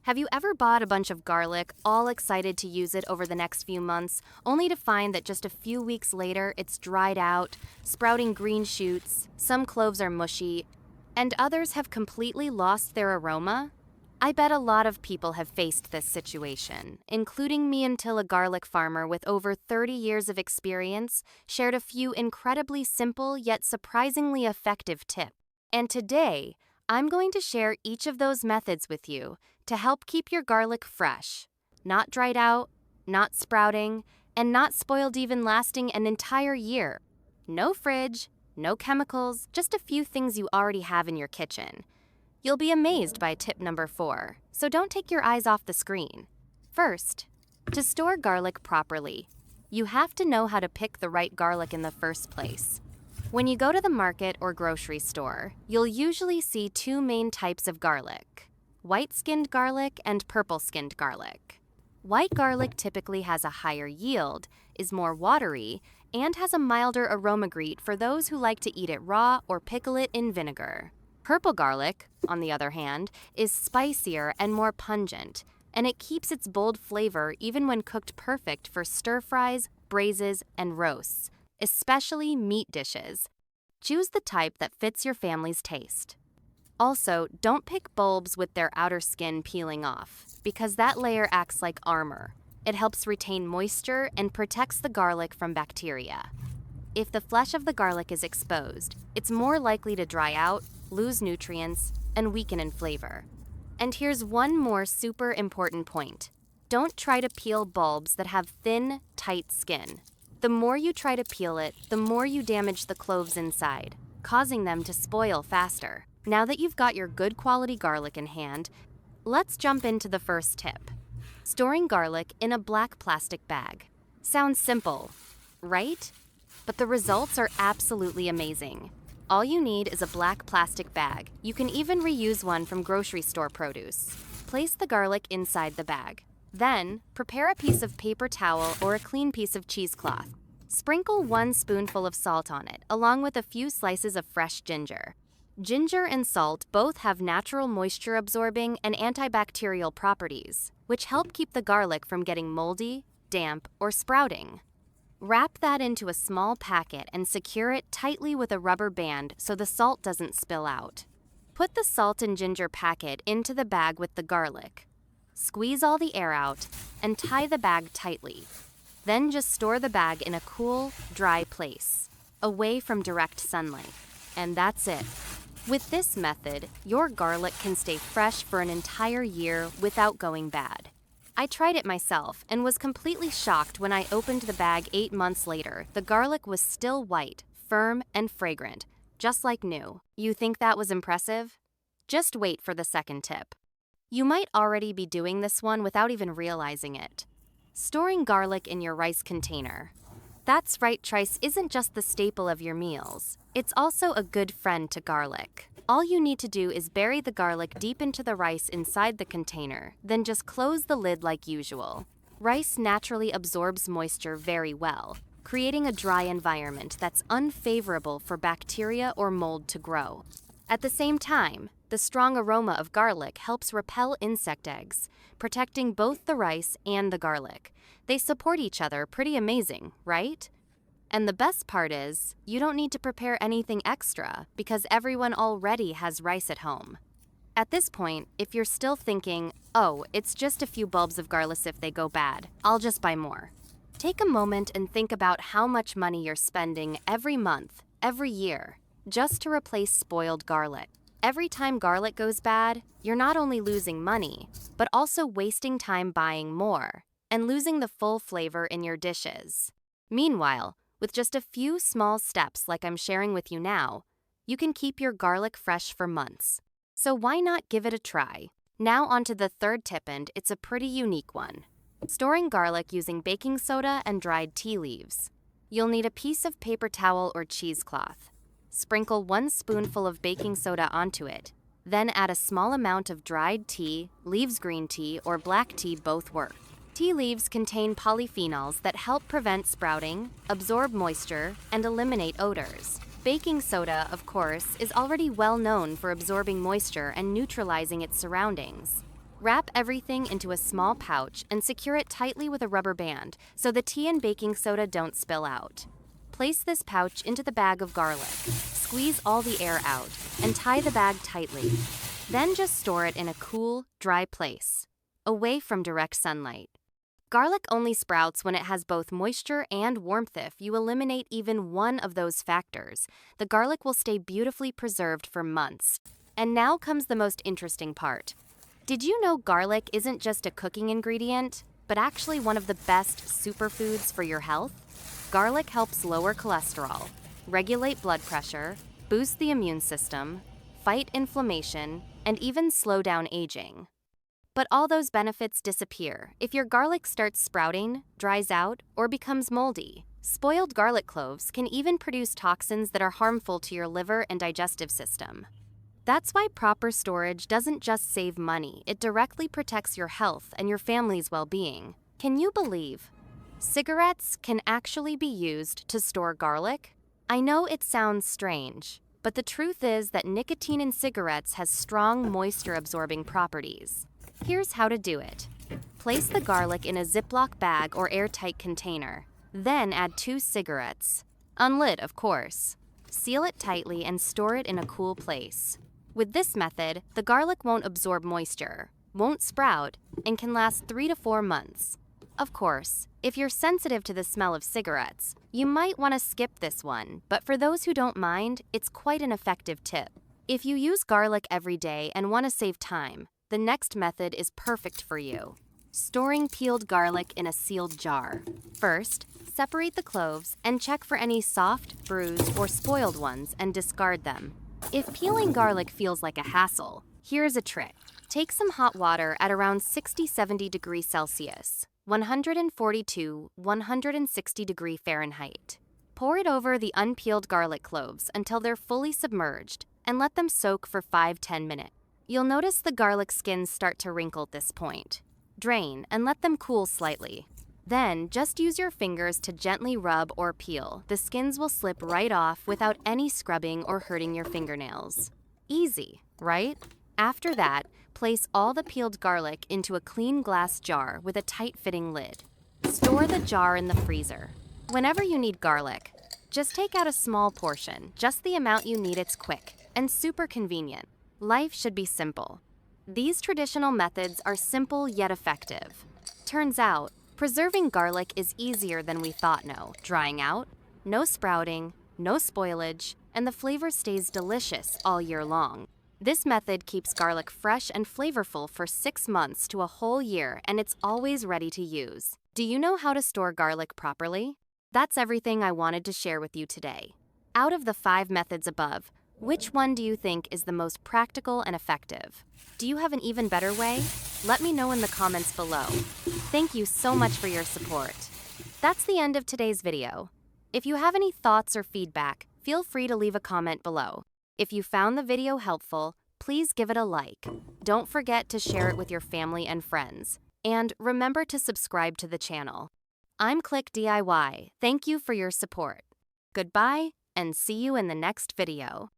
Have you ever bought a bunch of garlic, all excited to use it over the next few months, only to find that just a few weeks later it's dried out, sprouting green shoots, some cloves are mushy, and others have completely lost their aroma? I bet a lot of people have faced this situation, including me until a garlic farmer with over 30 years of experience shared a few incredibly simple yet surprisingly effective tips. And today, I'm going to share each of those methods with you to help keep your garlic fresh, not dried out, not sprouting, and not spoiled even lasting an entire year. No fridge, no chemicals, just a few things you already have in your kitchen. You'll be amazed by tip number 4, so don't take your eyes off the screen. First, to store garlic properly, you have to know how to pick the right garlic in the first place. When you go to the market or grocery store, you'll usually see two main types of garlic: white-skinned garlic and purple-skinned garlic. White garlic typically has a higher yield, is more watery, and has a milder aromagreet for those who like to eat it raw or pickle it in vinegar. Purple garlic, on the other hand, is spicier and more pungent, and it keeps its bold flavor even when cooked perfect for stir-fries, braises, and roasts, especially meat dishes. Choose the type that fits your family's taste. Also, don't pick bulbs with their outer skin peeling off, because that layer acts like armor. It helps retain moisture and protects the garlic from bacteria. If the flesh of the garlic is exposed, it's more likely to dry out, lose nutrients, and weaken in flavor. And here's one more super important point. Don't try to peel bulbs that have thin, tight skin. The more you try to peel it, the more you damage the cloves inside, causing them to spoil faster. Now that you've got your good quality garlic in hand, let's jump into the first tip. Storing garlic in a black plastic bag. Sounds simple, right? But the results are absolutely amazing. All you need is a black plastic bag. You can even reuse one from grocery store produce. Place the garlic inside the bag. Then, prepare a piece of paper towel or a clean piece of cheesecloth. Sprinkle 1 spoonful of salt on it, along with a few slices of fresh ginger. Ginger and salt both have natural moisture-absorbing and antibacterial properties, which help keep the garlic from getting moldy, damp, or sprouting. Wrap that into a small packet and secure it tightly with a rubber band so the salt doesn't spill out. Put the salt and ginger packet into the bag with the garlic. Squeeze all the air out and tie the bag tightly. Then just store the bag in a cool, dry place, away from direct sunlight. And that's it. With this method, your garlic can stay fresh for an entire year without going bad. I tried it myself and was completely shocked when I opened the bag 8 months later. The garlic was still white, firm, and fragrant, just like new. You think that was impressive? Just wait for the second tip. You might already be doing this one without even realizing it. Storing garlic in your rice container. That's right, rice isn't just the staple of your meals. It's also a good friend to garlic. All you need to do is bury the garlic deep into the rice inside the container, then just close the lid like usual. Rice naturally absorbs moisture very well, creating a dry environment that's unfavorable for bacteria or mold to grow. At the same time, the strong aroma of garlic helps repel insect eggs, protecting both the rice and the garlic. They support each other, pretty amazing, right? And the best part is, you don't need to prepare anything extra because everyone already has rice at home. At this point, if you're still thinking, oh, it's just a few bulbs of garlic if they go bad, I'll just buy more. Take a moment and think about how much money you're spending every month, every year, just to replace spoiled garlic. Every time garlic goes bad, you're not only losing money, but also wasting time buying more and losing the full flavor in your dishes. Meanwhile, with just a few small steps like I'm sharing with you now, you can keep your garlic fresh for months. So why not give it a try? Now onto the third tip, and it's a pretty unique one. Storing garlic using baking soda and dried tea leaves. You'll need a piece of paper towel or cheesecloth. Sprinkle 1 spoonful of baking soda onto it. Then add a small amount of dried tea, leaves green tea, or black tea, both work. Tea leaves contain polyphenols that help prevent sprouting, absorb moisture, and eliminate odors. Baking soda, of course, is already well known for absorbing moisture and neutralizing its surroundings. Wrap everything into a small pouch and secure it tightly with a rubber band so the tea and baking soda don't spill out. Place this pouch into the bag of garlic, squeeze all the air out, and tie the bag tightly. Then just store it in a cool, dry place, away from direct sunlight. Garlic only sprouts when it has both moisture and warmth. If you eliminate even one of those factors, the garlic will stay beautifully preserved for months. And now comes the most interesting part. Did you know garlic isn't just a cooking ingredient, but actually one of the best superfoods for your health? Garlic helps lower cholesterol, regulate blood pressure, boost the immune system, fight inflammation, and even slow down aging. But all those benefits disappear if your garlic starts sprouting, dries out, or becomes moldy. Spoiled garlic cloves can even produce toxins that are harmful to your liver and digestive system. That's why proper storage doesn't just save money, it directly protects your health and your family's well-being. Can you believe cigarettes can actually be used to store garlic? I know it sounds strange, but the truth is that nicotine in cigarettes has strong moisture-absorbing properties. Here's how to do it. Place the garlic in a Ziploc bag or airtight container. Then add 2 cigarettes. Unlit, of course. Seal it tightly and store it in a cool place. With this method, the garlic won't absorb moisture, won't sprout, and can last 3 to 4 months. Of course, if you're sensitive to the smell of cigarettes, you might want to skip this one, but for those who don't mind, it's quite an effective tip. If you use garlic every day and want to save time, the next method is perfect for you. Storing peeled garlic in a sealed jar. First, separate the cloves and check for any soft, bruised, or spoiled ones and discard them. If peeling garlic feels like a hassle, here's a trick. Take some hot water at around 60-70 degrees Celsius, 140 to 160 Fahrenheit. Pour it over the unpeeled garlic cloves until they're fully submerged and let them soak for 5-10 minutes. You'll notice the garlic skins start to wrinkle at this point. Drain and let them cool slightly. Then, just use your fingers to gently rub or peel. The skins will slip right off without any scrubbing or hurting your fingernails. Easy, right? After that, place all the peeled garlic into a clean glass jar with a tight-fitting lid. Store the jar in the freezer. Whenever you need garlic, just take out a small portion, just the amount you need. It's quick and super convenient. Life should be simple. These traditional methods are simple yet effective. Turns out, preserving garlic is easier than we thought. No drying out, no sprouting, no spoilage, and the flavor stays delicious all year long. This method keeps garlic fresh and flavorful for 6 months to a whole year, and it's always ready to use. Do you know how to store garlic properly? That's everything I wanted to share with you today. Out of the 5 methods above, which one do you think is the most practical and effective? Do you have an even better way? Let me know in the comments below. Thank you so much for your support. That's the end of today's video. If you have any thoughts or feedback, feel free to leave a comment below. If you found the video helpful, please give it a like. Don't forget to share it with your family and friends. And remember to subscribe to the channel. I'm Click DIY. Thank you for your support. Goodbye, and see you in the next video.